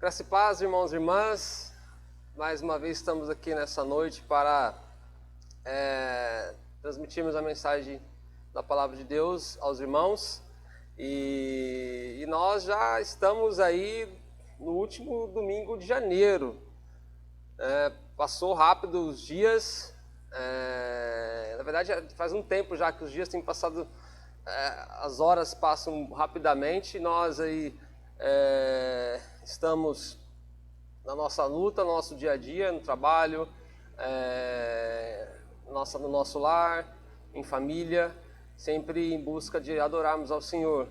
Graça e paz, irmãos e irmãs. Mais uma vez estamos aqui nessa noite para transmitirmos a mensagem da Palavra de Deus aos irmãos. E nós já estamos aí no último domingo de janeiro. Passou rápido os dias. Na verdade, faz um tempo já que os dias têm passado, as horas passam rapidamente. Nós aí estamos na nossa luta, no nosso dia a dia, no trabalho, no nosso lar, em família, sempre em busca de adorarmos ao Senhor.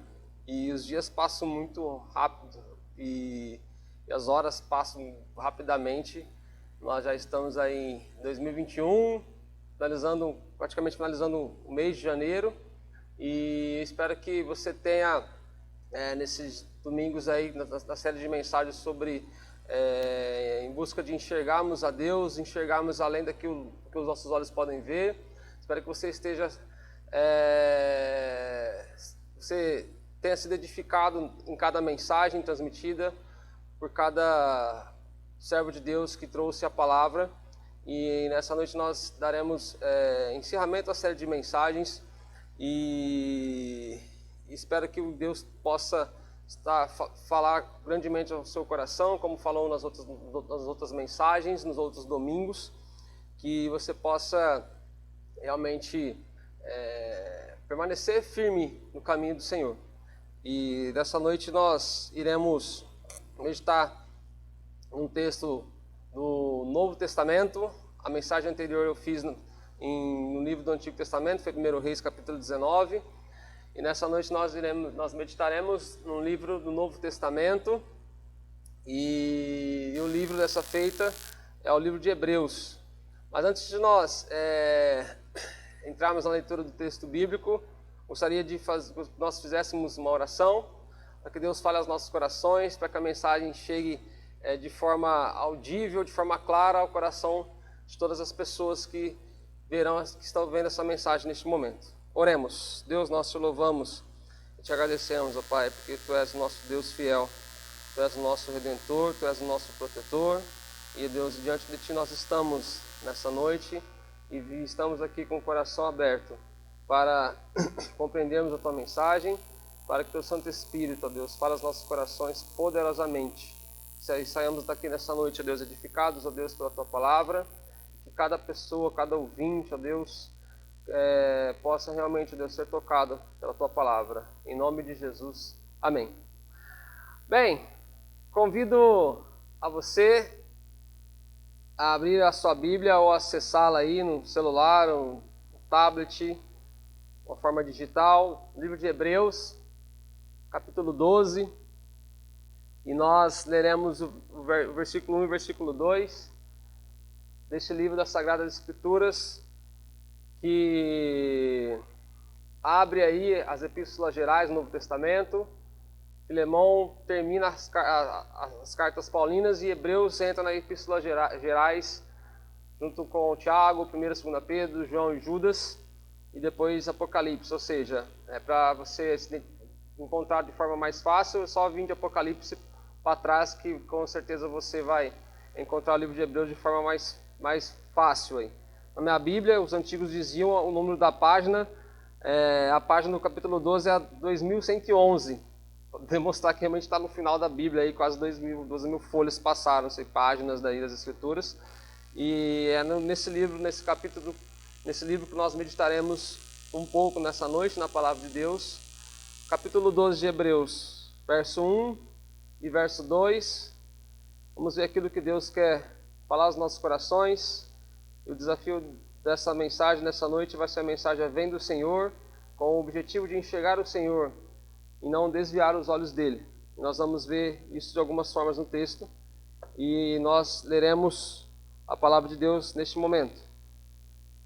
E os dias passam muito rápido e as horas passam rapidamente. Nós já estamos aí em 2021, praticamente finalizando o mês de janeiro, e espero que você tenha nesses domingos aí, na série de mensagens sobre em busca de enxergarmos a Deus, enxergarmos além daquilo que os nossos olhos podem ver. Espero que você esteja, você tenha sido edificado em cada mensagem transmitida por cada servo de Deus que trouxe a palavra. E nessa noite nós daremos encerramento à série de mensagens e espero que Deus possa falar grandemente ao seu coração, como falou nas outras mensagens, nos outros domingos, que você possa realmente permanecer firme no caminho do Senhor. E nessa noite nós iremos meditar um texto do Novo Testamento. A mensagem anterior eu fiz no livro do Antigo Testamento, foi 1 Reis capítulo 19. E nessa noite nós meditaremos no livro do Novo Testamento. E o livro dessa feita é o livro de Hebreus. Mas antes de nós entrarmos na leitura do texto bíblico, gostaria de que nós fizéssemos uma oração para que Deus fale aos nossos corações, para que a mensagem chegue de forma audível, de forma clara ao coração de todas as pessoas que estão vendo essa mensagem neste momento. Oremos. Deus, nós te louvamos e te agradecemos, ó Pai, porque Tu és o nosso Deus fiel, Tu és o nosso Redentor, Tu és o nosso protetor. E Deus, diante de Ti nós estamos nessa noite e estamos aqui com o coração aberto para compreendermos a Tua mensagem, para que Teu Santo Espírito, ó Deus, fale aos nossos corações poderosamente. Saiamos daqui nessa noite, ó Deus, edificados, ó Deus, pela Tua palavra, que cada pessoa, cada ouvinte, ó Deus, possa realmente, ó Deus, ser tocado pela Tua palavra. Em nome de Jesus. Amém. Bem, convido a você a abrir a sua Bíblia ou acessá-la aí no celular, ou no tablet, uma forma digital, livro de Hebreus, capítulo 12. E nós leremos o versículo 1 e o versículo 2 deste livro das Sagradas Escrituras, que abre aí as epístolas gerais do Novo Testamento. Filemão termina as cartas paulinas e Hebreus entra nas epístolas gerais, junto com Tiago, 1 e 2 Pedro, João e Judas, e depois Apocalipse. Ou seja, para você se encontrar de forma mais fácil, é só vir de Apocalipse para trás, que com certeza você vai encontrar o livro de Hebreus de forma mais fácil aí. Na minha Bíblia, os antigos diziam o número da página, a página do capítulo 12 é a 2111, para demonstrar que realmente está no final da Bíblia, aí, quase 12 mil folhas passaram, páginas daí das Escrituras. E é nesse livro que nós meditaremos um pouco nessa noite, na Palavra de Deus. Capítulo 12 de Hebreus, verso 1 e verso 2. Vamos ver aquilo que Deus quer falar aos nossos corações. E o desafio dessa mensagem nessa noite vai ser a mensagem Vem do Senhor, com o objetivo de enxergar o Senhor e não desviar os olhos dele. E nós vamos ver isso de algumas formas no texto e nós leremos a palavra de Deus neste momento.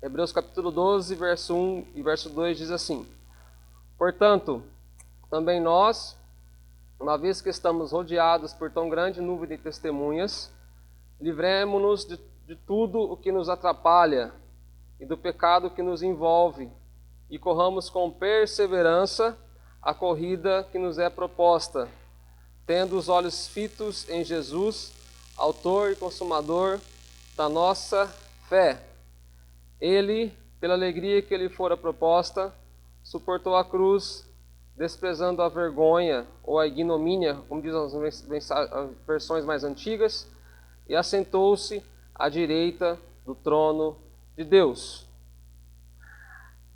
Hebreus capítulo 12, verso 1 e verso 2 diz assim: Portanto, também nós, uma vez que estamos rodeados por tão grande nuvem de testemunhas, livremo-nos de tudo o que nos atrapalha e do pecado que nos envolve, e corramos com perseverança a corrida que nos é proposta, tendo os olhos fitos em Jesus, autor e consumador da nossa fé. Ele, pela alegria que lhe fora proposta, suportou a cruz, desprezando a vergonha ou a ignomínia, como diz as versões mais antigas, e assentou-se à direita do trono de Deus.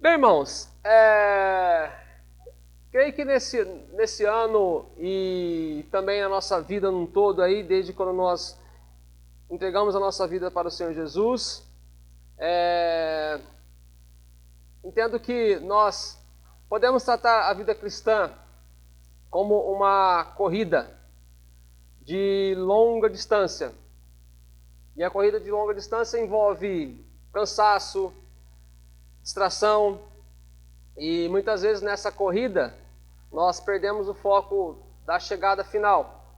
Bem, irmãos, creio que nesse ano e também na nossa vida num todo aí, desde quando nós entregamos a nossa vida para o Senhor Jesus, entendo que nós podemos tratar a vida cristã como uma corrida de longa distância. E a corrida de longa distância envolve cansaço, distração, e muitas vezes nessa corrida nós perdemos o foco da chegada final.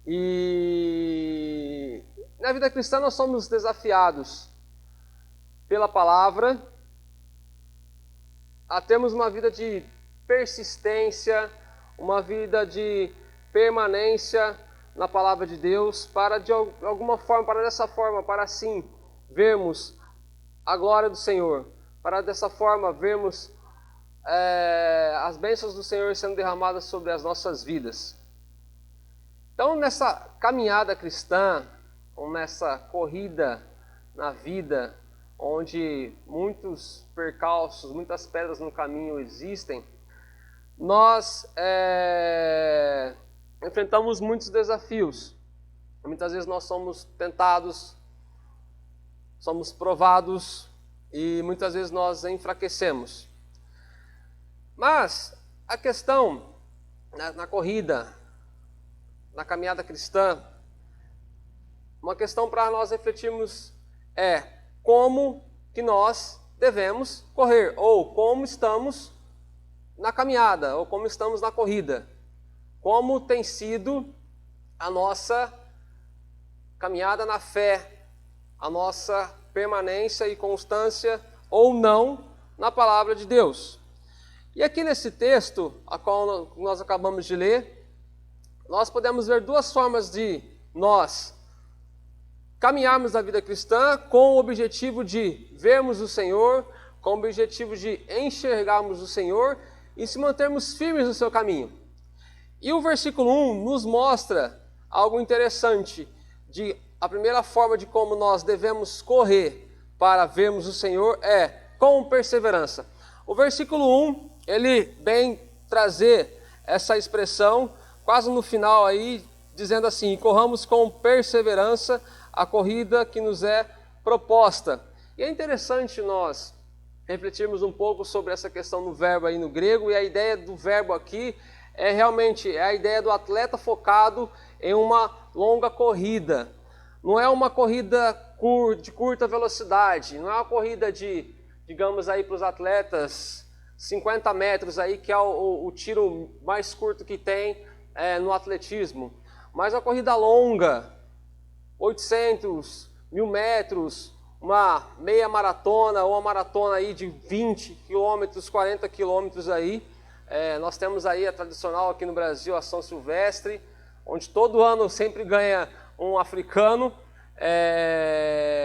E na vida cristã nós somos desafiados pela palavra a termos uma vida de persistência, uma vida de permanência na palavra de Deus, para de alguma forma, para assim vermos a glória do Senhor, para dessa forma vermos as bênçãos do Senhor sendo derramadas sobre as nossas vidas. Então, nessa caminhada cristã, ou nessa corrida na vida, onde muitos percalços, muitas pedras no caminho existem, nós enfrentamos muitos desafios. Muitas vezes nós somos tentados, somos provados e muitas vezes nós enfraquecemos. Mas a questão na corrida, na caminhada cristã, uma questão para nós refletirmos é como que nós devemos correr, ou como estamos na caminhada, ou como estamos na corrida. Como tem sido a nossa caminhada na fé, a nossa permanência e constância ou não na palavra de Deus. E aqui nesse texto, a qual nós acabamos de ler, nós podemos ver duas formas de nós caminharmos na vida cristã com o objetivo de vermos o Senhor, com o objetivo de enxergarmos o Senhor e se mantermos firmes no seu caminho. E o versículo 1 nos mostra algo interessante, a primeira forma de como nós devemos correr para vermos o Senhor é com perseverança. O versículo 1, ele vem trazer essa expressão quase no final aí, dizendo assim: corramos com perseverança a corrida que nos é proposta. E é interessante nós refletirmos um pouco sobre essa questão do verbo aí no grego, e a ideia do verbo aqui realmente a ideia do atleta focado em uma longa corrida. Não é uma corrida de curta velocidade, não é uma corrida de, digamos aí para os atletas, 50 metros aí, que é o tiro mais curto que tem no atletismo, mas uma corrida longa, 800, 1000 metros, uma meia maratona ou uma maratona aí de 20 quilômetros, 40 quilômetros aí. Nós temos aí a tradicional aqui no Brasil, a São Silvestre, onde todo ano sempre ganha um africano,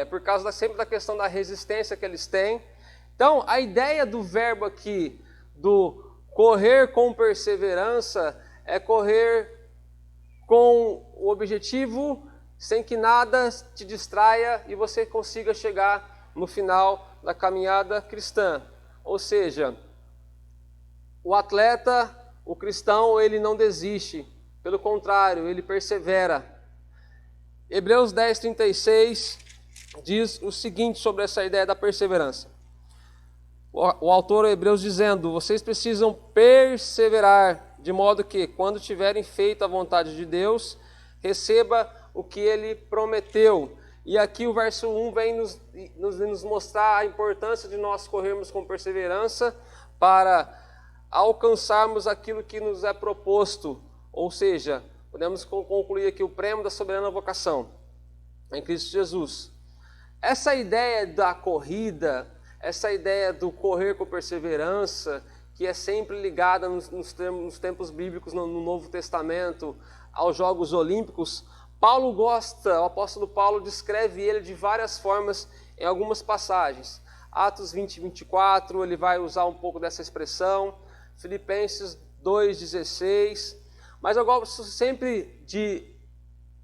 por causa sempre da questão da resistência que eles têm. Então, a ideia do verbo aqui, do correr com perseverança, é correr com o objetivo, sem que nada te distraia e você consiga chegar no final da caminhada cristã. Ou seja, o atleta, o cristão, ele não desiste, pelo contrário, ele persevera. Hebreus 10:36 diz o seguinte sobre essa ideia da perseverança. O autor Hebreus dizendo: vocês precisam perseverar, de modo que, quando tiverem feito a vontade de Deus, receba o que ele prometeu. E aqui o verso 1 vem nos mostrar a importância de nós corrermos com perseverança para alcançarmos aquilo que nos é proposto. Ou seja, podemos concluir aqui o prêmio da soberana vocação em Cristo Jesus. Essa ideia da corrida, essa ideia do correr com perseverança, que é sempre ligada nos tempos bíblicos, no Novo Testamento, aos Jogos Olímpicos, o apóstolo Paulo descreve ele de várias formas em algumas passagens. Atos 20, 24, ele vai usar um pouco dessa expressão. Filipenses 2,16. Mas eu gosto sempre de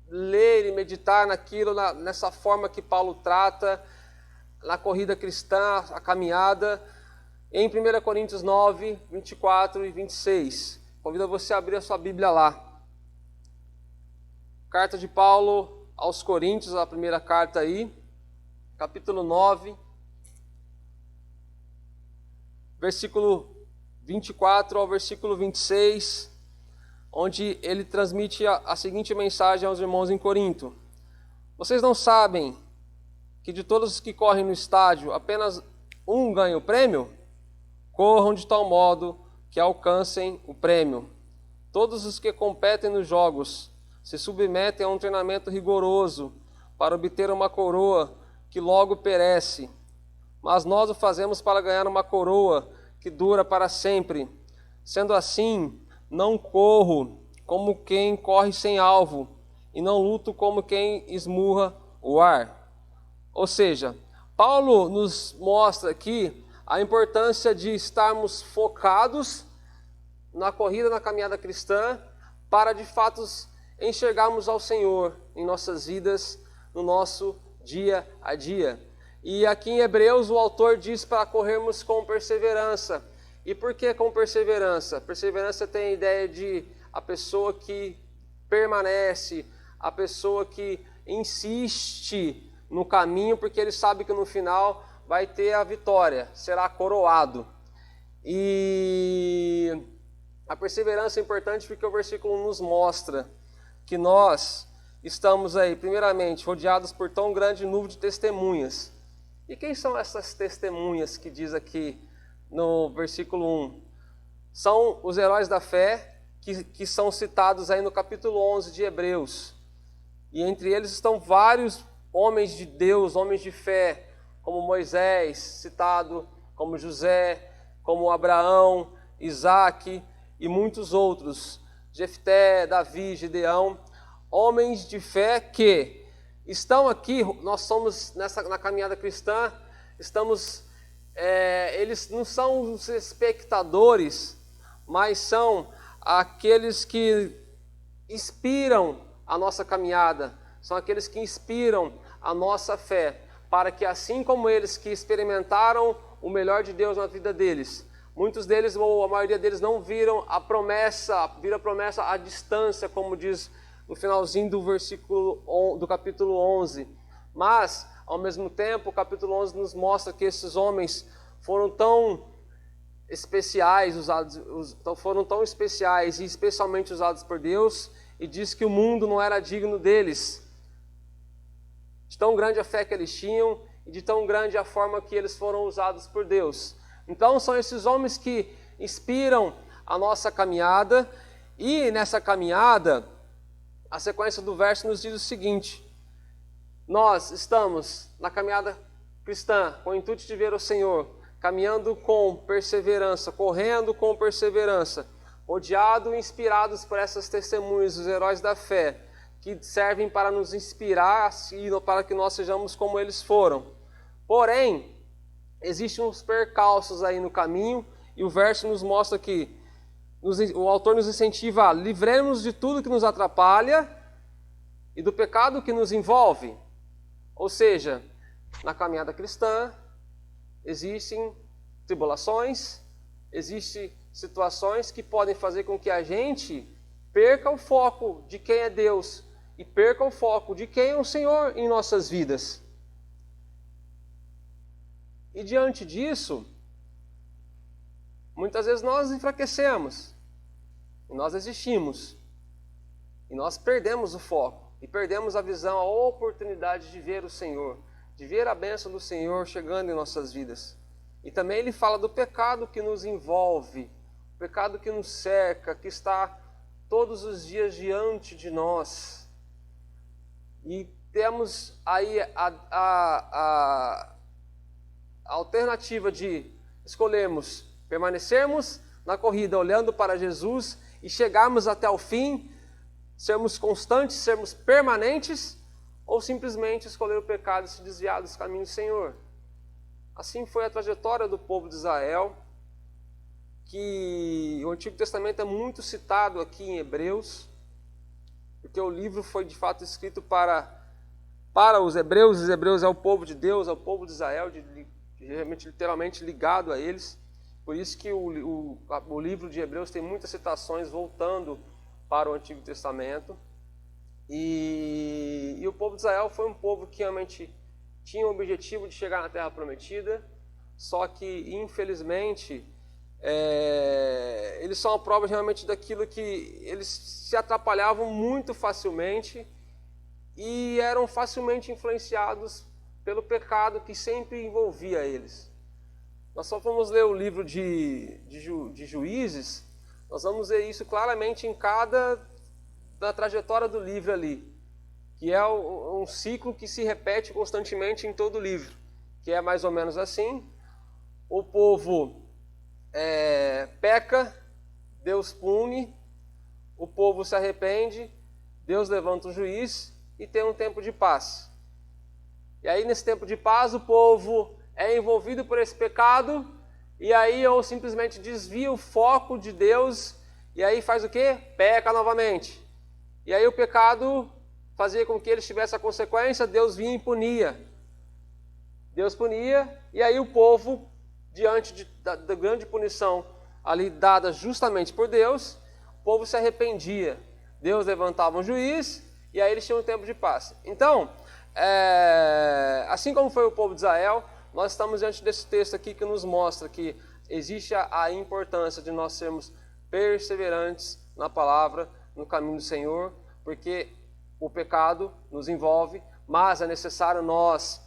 ler e meditar naquilo, nessa forma que Paulo trata na corrida cristã, a caminhada, em 1 Coríntios 9, 24 e 26. Convido você a abrir a sua Bíblia lá. Carta de Paulo aos Coríntios, a primeira carta aí, capítulo 9, versículo 24 ao versículo 26, onde ele transmite a seguinte mensagem aos irmãos em Corinto. Vocês não sabem que de todos os que correm no estádio, apenas um ganha o prêmio? Corram de tal modo que alcancem o prêmio. Todos os que competem nos jogos se submetem a um treinamento rigoroso para obter uma coroa que logo perece. Mas nós o fazemos para ganhar uma coroa que dura para sempre. Sendo assim, não corro como quem corre sem alvo, e não luto como quem esmurra o ar. Ou seja, Paulo nos mostra aqui a importância de estarmos focados na corrida, na caminhada cristã, para de fato enxergarmos ao Senhor em nossas vidas, no nosso dia a dia. E aqui em Hebreus o autor diz para corrermos com perseverança. E por que com perseverança? Perseverança tem a ideia de a pessoa que permanece, a pessoa que insiste no caminho, porque ele sabe que no final vai ter a vitória, será coroado. E a perseverança é importante porque o versículo nos mostra que nós estamos aí, primeiramente, rodeados por tão grande nuvem de testemunhas. E quem são essas testemunhas que diz aqui no versículo 1? São os heróis da fé que são citados aí no capítulo 11 de Hebreus. E entre eles estão vários homens de Deus, homens de fé, como Moisés, citado, como José, como Abraão, Isaac e muitos outros, Jefté, Davi, Gideão, homens de fé que estão aqui. Nós somos na caminhada cristã, eles não são os espectadores, mas são aqueles que inspiram a nossa caminhada, são aqueles que inspiram a nossa fé, para que assim como eles que experimentaram o melhor de Deus na vida deles, muitos deles, ou a maioria deles, não viram a promessa à distância, como diz no finalzinho do capítulo 11. Mas, ao mesmo tempo, o capítulo 11 nos mostra que esses homens foram tão especiais, foram tão especiais e especialmente usados por Deus, e diz que o mundo não era digno deles. De tão grande a fé que eles tinham e de tão grande a forma que eles foram usados por Deus. Então são esses homens que inspiram a nossa caminhada, e nessa caminhada, a sequência do verso nos diz o seguinte: nós estamos na caminhada cristã com o intuito de ver o Senhor, caminhando com perseverança, correndo com perseverança, rodeados e inspirados por essas testemunhas, os heróis da fé, que servem para nos inspirar e para que nós sejamos como eles foram. Porém, existem uns percalços aí no caminho, e o verso nos mostra que o autor nos incentiva a livrarmos de tudo que nos atrapalha e do pecado que nos envolve. Ou seja, na caminhada cristã existem tribulações, existem situações que podem fazer com que a gente perca o foco de quem é Deus e perca o foco de quem é o Senhor em nossas vidas. E diante disso, muitas vezes nós enfraquecemos, e nós desistimos, e nós perdemos o foco, e perdemos a visão, a oportunidade de ver o Senhor, de ver a bênção do Senhor chegando em nossas vidas. E também ele fala do pecado que nos envolve, o pecado que nos cerca, que está todos os dias diante de nós. E temos aí a alternativa de escolhermos permanecermos na corrida, olhando para Jesus e chegarmos até o fim, sermos constantes, sermos permanentes, ou simplesmente escolher o pecado e se desviar dos caminhos do Senhor. Assim foi a trajetória do povo de Israel, que o Antigo Testamento é muito citado aqui em Hebreus, porque o livro foi de fato escrito para os hebreus é o povo de Deus, é o povo de Israel, realmente, literalmente ligado a eles. Por isso que o livro de Hebreus tem muitas citações voltando para o Antigo Testamento. E o povo de Israel foi um povo que realmente tinha o objetivo de chegar na Terra Prometida, só que, infelizmente, eles são a prova realmente daquilo que eles se atrapalhavam muito facilmente e eram facilmente influenciados pelo pecado que sempre envolvia eles. Nós só vamos ler o livro de Juízes, nós vamos ver isso claramente em da trajetória do livro ali, que é um ciclo que se repete constantemente em todo o livro, que é mais ou menos assim: o povo peca, Deus pune, o povo se arrepende, Deus levanta um juiz e tem um tempo de paz. E aí, nesse tempo de paz, o povo é envolvido por esse pecado, e aí ou simplesmente desvia o foco de Deus, e aí faz o quê? Peca novamente. E aí o pecado fazia com que eles tivessem a consequência, Deus vinha e punia. Deus punia, e aí o povo, diante da grande punição ali dada justamente por Deus, o povo se arrependia. Deus levantava um juiz, e aí eles tinham um tempo de paz. Então, assim como foi o povo de Israel, nós estamos diante desse texto aqui que nos mostra que existe a importância de nós sermos perseverantes na palavra, no caminho do Senhor, porque o pecado nos envolve, mas é necessário nós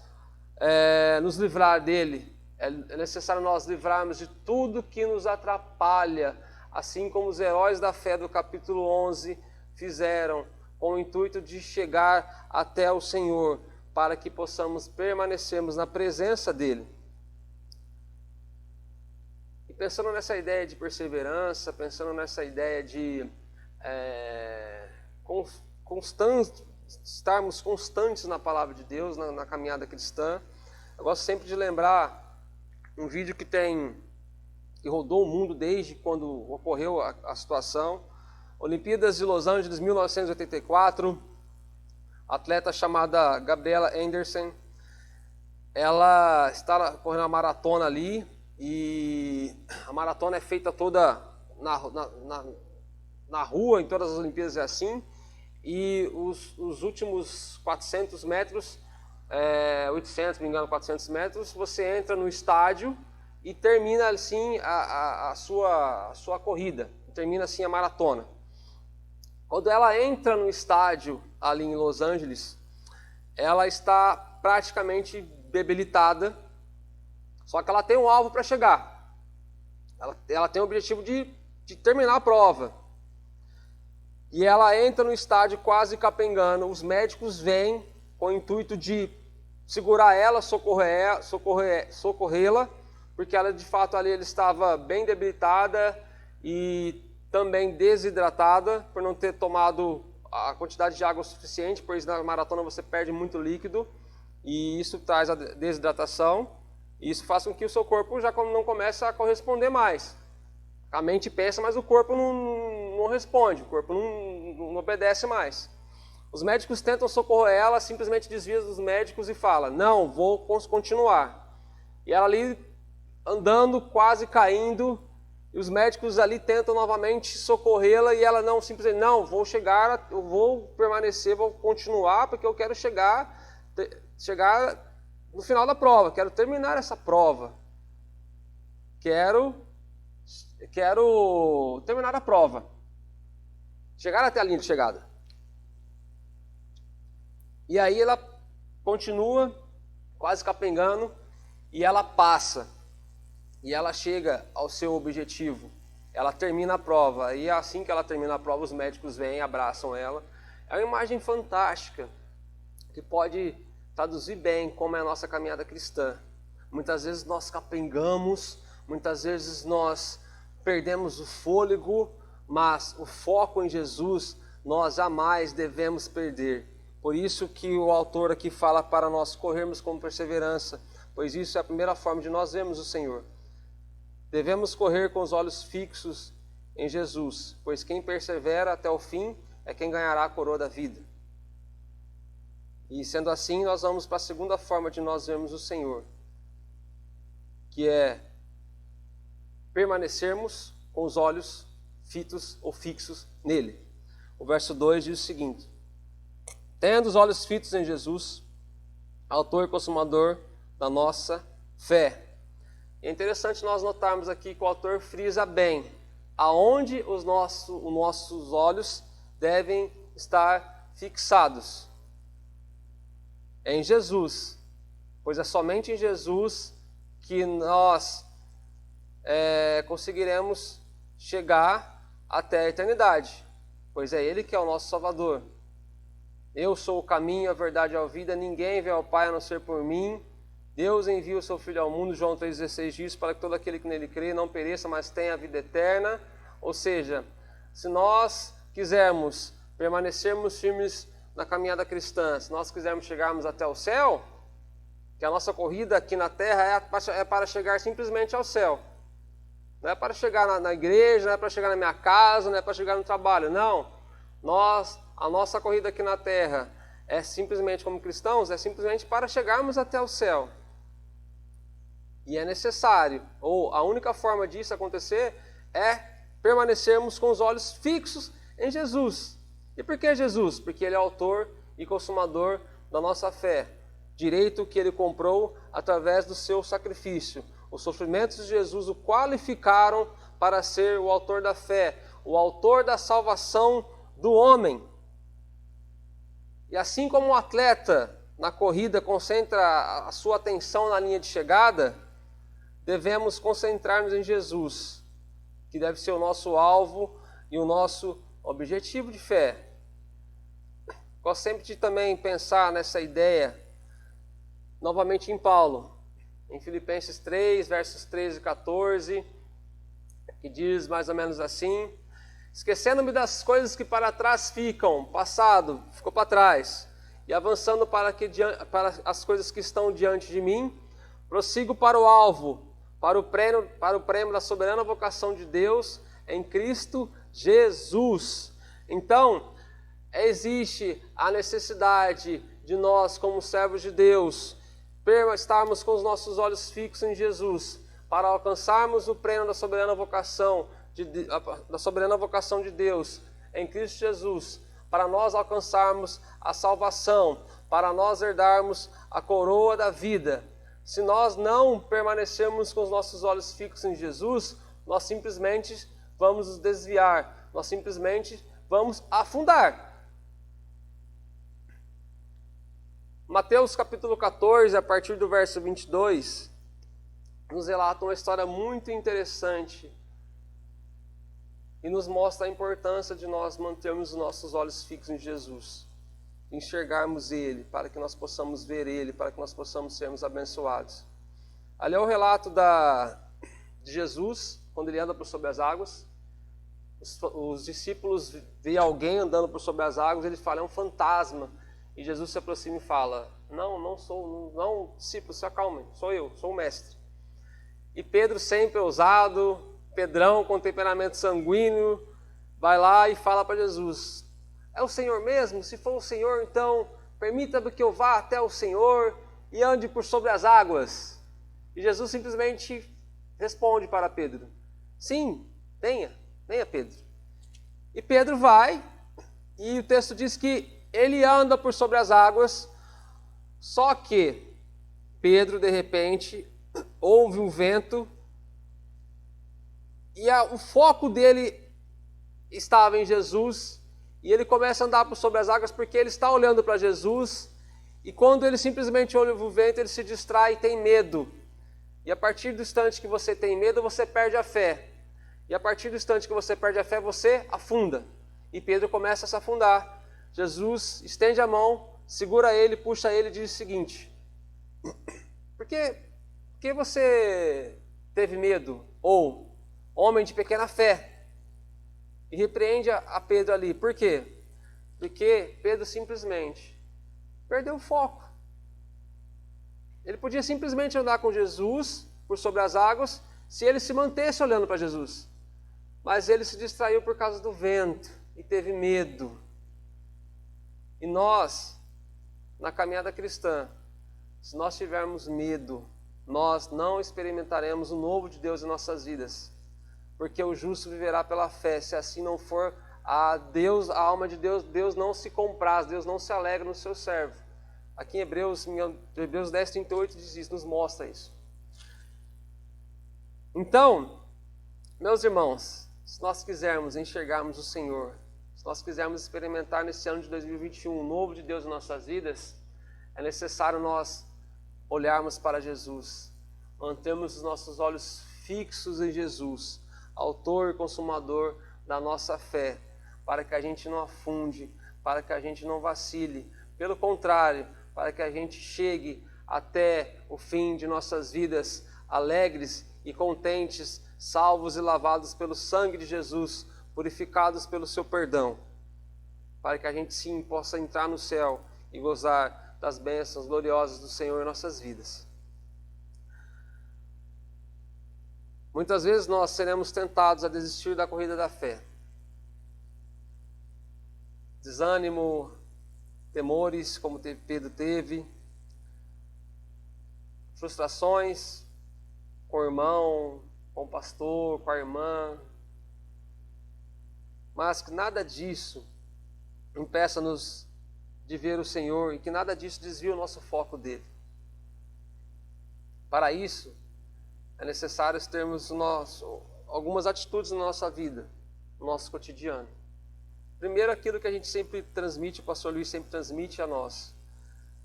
nos livrar dele, é necessário nós livrarmos de tudo que nos atrapalha, assim como os heróis da fé do capítulo 11 fizeram, com o intuito de chegar até o Senhor, para que possamos permanecermos na presença dele. E pensando nessa ideia de perseverança, pensando nessa ideia de estarmos constantes na palavra de Deus, na caminhada cristã, eu gosto sempre de lembrar um vídeo que rodou o mundo desde quando ocorreu a situação. Olimpíadas de Los Angeles, 1984, atleta chamada Gabriela Anderson, ela está correndo uma maratona ali, e a maratona é feita toda na rua, em todas as Olimpíadas é assim, e os últimos 400 metros, 800, me engano, 400 metros, você entra no estádio e termina assim a sua corrida, termina assim a maratona. Quando ela entra no estádio ali em Los Angeles, ela está praticamente debilitada, só que ela tem um alvo para chegar. Ela tem o objetivo de terminar a prova. E ela entra no estádio quase capengando. Os médicos vêm com o intuito de segurar ela, socorrê-la, porque ela de fato ali ela estava bem debilitada e também desidratada, por não ter tomado a quantidade de água suficiente, pois na maratona você perde muito líquido, e isso traz a desidratação, e isso faz com que o seu corpo já não comece a corresponder mais. A mente pensa, mas o corpo não responde, o corpo não obedece mais. Os médicos tentam socorrer ela, simplesmente desvia dos médicos e fala: não, vou continuar. E ela ali andando, quase caindo, e os médicos ali tentam novamente socorrê-la, e ela não, simplesmente, não, vou chegar, eu vou permanecer, vou continuar, porque eu quero chegar no final da prova, quero terminar essa prova. Quero terminar a prova. Chegar até a linha de chegada. E aí ela continua, quase capengando, e ela passa. E ela chega ao seu objetivo. Ela termina a prova. E assim que ela termina a prova, os médicos vêm e abraçam ela. É uma imagem fantástica, que pode traduzir bem como é a nossa caminhada cristã. Muitas vezes nós capengamos, muitas vezes nós perdemos o fôlego, mas o foco em Jesus nós jamais devemos perder. Por isso que o autor aqui fala para nós corrermos com perseverança, pois isso é a primeira forma de nós vermos o Senhor. Devemos correr com os olhos fixos em Jesus, pois quem persevera até o fim é quem ganhará a coroa da vida. E sendo assim, nós vamos para a segunda forma de nós vermos o Senhor, que é permanecermos com os olhos fitos ou fixos nele. O verso 2 diz o seguinte: tendo os olhos fitos em Jesus, autor e consumador da nossa fé. É interessante nós notarmos aqui que o autor frisa bem aonde os nossos olhos devem estar fixados. É em Jesus, pois é somente em Jesus que nós conseguiremos chegar até a eternidade, pois é Ele que é o nosso Salvador. Eu sou o caminho, a verdade e a vida, ninguém vê ao Pai a não ser por mim. Deus envia o seu Filho ao mundo, João 3,16 diz, para que todo aquele que nele crê não pereça, mas tenha a vida eterna. Ou seja, se nós quisermos permanecermos firmes na caminhada cristã, se nós quisermos chegarmos até o céu, que a nossa corrida aqui na terra é para chegar simplesmente ao céu. Não é para chegar na igreja, não é para chegar na minha casa, não é para chegar no trabalho. Não. A nossa corrida aqui na terra é simplesmente, como cristãos, é simplesmente para chegarmos até o céu. E é necessário, ou a única forma disso acontecer é permanecermos com os olhos fixos em Jesus. E por que Jesus? Porque Ele é autor e consumador da nossa fé. Direito que Ele comprou através do seu sacrifício. Os sofrimentos de Jesus o qualificaram para ser o autor da fé, o autor da salvação do homem. E assim como o atleta na corrida concentra a sua atenção na linha de chegada, devemos concentrar-nos em Jesus, que deve ser o nosso alvo e o nosso objetivo de fé. Gosto sempre de também pensar nessa ideia, novamente em Paulo, em Filipenses 3, versos 13 e 14, que diz mais ou menos assim: esquecendo-me das coisas que para trás ficam, passado, ficou para trás, e avançando para as coisas que estão diante de mim, prossigo para o alvo, para o prêmio da soberana vocação de Deus em Cristo Jesus. Então, existe a necessidade de nós, como servos de Deus, estarmos com os nossos olhos fixos em Jesus, para alcançarmos o prêmio da soberana vocação de Deus em Cristo Jesus, para nós alcançarmos a salvação, para nós herdarmos a coroa da vida. Se nós não permanecermos com os nossos olhos fixos em Jesus, nós simplesmente vamos nos desviar, nós simplesmente vamos afundar. Mateus capítulo 14, a partir do verso 22, nos relata uma história muito interessante e nos mostra a importância de nós mantermos os nossos olhos fixos em Jesus, enxergarmos Ele, para que nós possamos ver Ele, para que nós possamos sermos abençoados. Ali é o relato de Jesus, quando Ele anda por sobre as águas. Os discípulos veem alguém andando por sobre as águas, ele fala, é um fantasma. E Jesus se aproxima e fala, não, discípulos, se acalmem, sou eu, sou o mestre. E Pedro, sempre ousado, Pedrão com temperamento sanguíneo, vai lá e fala para Jesus, é o Senhor mesmo? Se for o Senhor, então permita-me que eu vá até o Senhor e ande por sobre as águas. E Jesus simplesmente responde para Pedro, sim, venha Pedro. E Pedro vai, e o texto diz que ele anda por sobre as águas, só que Pedro, de repente, ouve um vento, e o foco dele estava em Jesus, e ele começa a andar por sobre as águas porque ele está olhando para Jesus, e quando ele simplesmente olha o vento, ele se distrai e tem medo. E a partir do instante que você tem medo, você perde a fé. E a partir do instante que você perde a fé, você afunda. E Pedro começa a se afundar. Jesus estende a mão, segura ele, puxa ele e diz o seguinte, por que você teve medo? Ou, homem de pequena fé. E repreende a Pedro ali. Por quê? Porque Pedro simplesmente perdeu o foco. Ele podia simplesmente andar com Jesus por sobre as águas se ele se mantesse olhando para Jesus. Mas ele se distraiu por causa do vento e teve medo. E nós, na caminhada cristã, se nós tivermos medo, nós não experimentaremos o novo de Deus em nossas vidas. Porque o justo viverá pela fé. Se assim não for, a alma de Deus, Deus não se compraz, Deus não se alegra no seu servo. Aqui em Hebreus 10:38 diz isso, nos mostra isso. Então, meus irmãos, se nós quisermos enxergarmos o Senhor, se nós quisermos experimentar nesse ano de 2021 o novo de Deus em nossas vidas, é necessário nós olharmos para Jesus, mantermos os nossos olhos fixos em Jesus, autor e consumador da nossa fé, para que a gente não afunde, para que a gente não vacile, pelo contrário, para que a gente chegue até o fim de nossas vidas alegres e contentes, salvos e lavados pelo sangue de Jesus, purificados pelo seu perdão, para que a gente sim possa entrar no céu e gozar das bênçãos gloriosas do Senhor em nossas vidas. Muitas vezes nós seremos tentados a desistir da corrida da fé. Desânimo, temores, como Pedro teve, frustrações com o irmão, com o pastor, com a irmã, mas que nada disso impeça-nos de ver o Senhor e que nada disso desvie o nosso foco dele. Para isso, é necessário termos algumas atitudes na nossa vida, no nosso cotidiano. Primeiro, aquilo que a gente sempre transmite, o pastor Luiz sempre transmite a nós.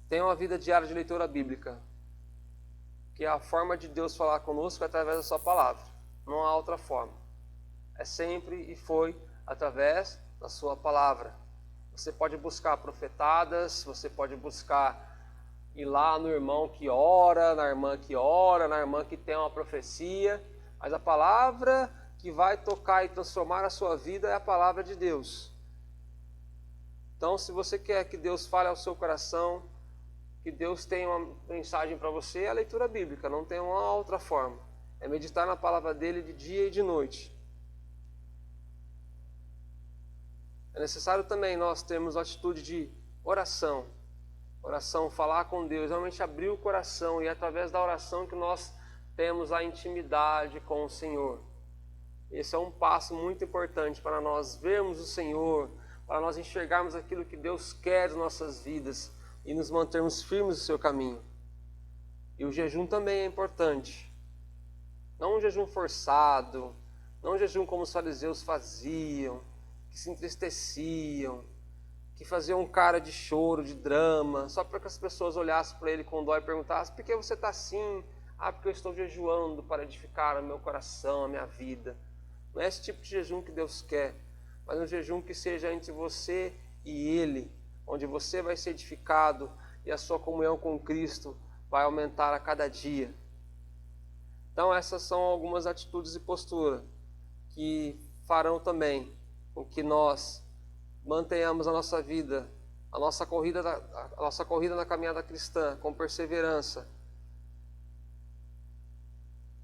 Tenha uma vida diária de leitura bíblica, que é a forma de Deus falar conosco através da sua palavra. Não há outra forma. É sempre e foi através da sua palavra. Você pode buscar profetadas, você pode buscar ir lá no irmão que ora, na irmã que ora, na irmã que tem uma profecia, mas a palavra que vai tocar e transformar a sua vida é a palavra de Deus. Então, se você quer que Deus fale ao seu coração, que Deus tenha uma mensagem para você, é a leitura bíblica, não tem uma outra forma. É meditar na palavra dele de dia e de noite. É necessário também nós termos a atitude de oração. Oração, falar com Deus, realmente abrir o coração, e é através da oração que nós temos a intimidade com o Senhor. Esse é um passo muito importante para nós vermos o Senhor, para nós enxergarmos aquilo que Deus quer das nossas vidas e nos mantermos firmes no seu caminho. E o jejum também é importante. Não um jejum forçado, não um jejum como os fariseus faziam, que se entristeciam, que faziam um cara de choro, de drama, só para que as pessoas olhassem para ele com dó e perguntassem: por que você está assim? Ah, porque eu estou jejuando para edificar o meu coração, a minha vida. Não é esse tipo de jejum que Deus quer, mas um jejum que seja entre você e Ele, onde você vai ser edificado e a sua comunhão com Cristo vai aumentar a cada dia. Então essas são algumas atitudes e postura que farão também com que nós mantenhamos a nossa vida, a nossa corrida na caminhada cristã com perseverança.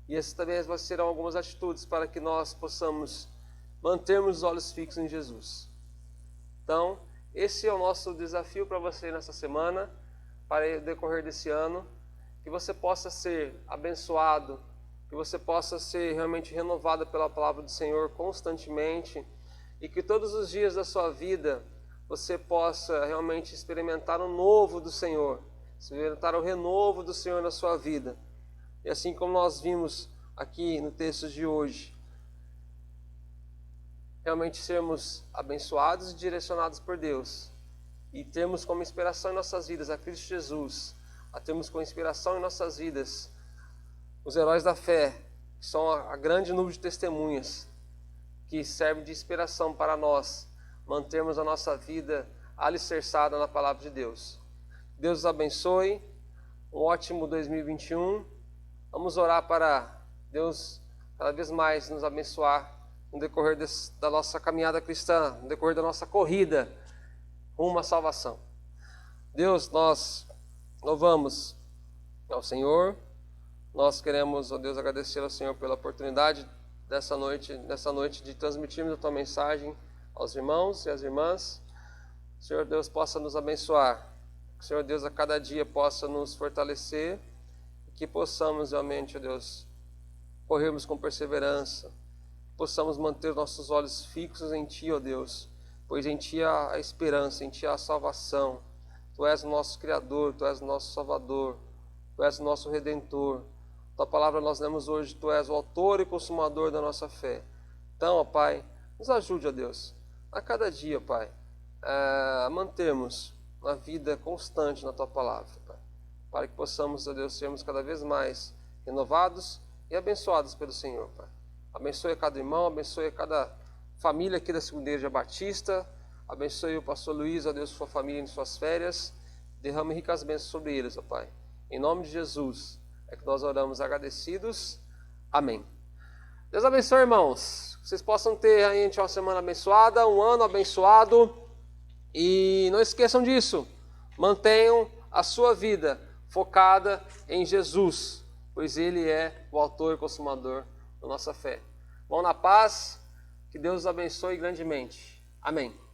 E essas também serão algumas atitudes para que nós possamos mantermos os olhos fixos em Jesus. Então, esse é o nosso desafio para você nessa semana, para o decorrer desse ano, que você possa ser abençoado, que você possa ser realmente renovado pela palavra do Senhor constantemente, e que todos os dias da sua vida você possa realmente experimentar o novo do Senhor, experimentar o renovo do Senhor na sua vida. E assim como nós vimos aqui no texto de hoje, realmente sermos abençoados e direcionados por Deus, e termos como inspiração em nossas vidas a Cristo Jesus, a termos como inspiração em nossas vidas os heróis da fé, que são a grande nuvem de testemunhas, que serve de inspiração para nós mantermos a nossa vida alicerçada na palavra de Deus. Deus os abençoe, um ótimo 2021. Vamos orar para Deus cada vez mais nos abençoar no decorrer da nossa caminhada cristã, no decorrer da nossa corrida rumo à salvação. Deus, nós louvamos ao Senhor, nós queremos, ó Deus, agradecer ao Senhor pela oportunidade nessa noite de transmitirmos a Tua mensagem aos irmãos e às irmãs. O Senhor Deus possa nos abençoar, que o Senhor Deus a cada dia possa nos fortalecer, que possamos realmente, ó Deus, corrermos com perseverança, possamos manter nossos olhos fixos em Ti, ó Deus, pois em Ti há a esperança, em Ti há a salvação. Tu és o nosso Criador, Tu és o nosso Salvador, Tu és o nosso Redentor. Tua palavra nós lemos hoje, Tu és o autor e consumador da nossa fé. Então, ó Pai, nos ajude, ó Deus, a cada dia, Pai, a mantermos uma vida constante na Tua palavra, Pai, para que possamos, ó Deus, sermos cada vez mais renovados e abençoados pelo Senhor, Pai. Abençoe a cada irmão, abençoe a cada família aqui da Segunda Igreja Batista, abençoe o pastor Luiz, ó Deus, sua família em suas férias, derrame ricas bênçãos sobre eles, ó Pai. Em nome de Jesus é que nós oramos agradecidos. Amém. Deus abençoe, irmãos. Que vocês possam ter realmente uma semana abençoada, um ano abençoado. E não esqueçam disso. Mantenham a sua vida focada em Jesus, pois Ele é o autor e consumador da nossa fé. Vão na paz. Que Deus os abençoe grandemente. Amém.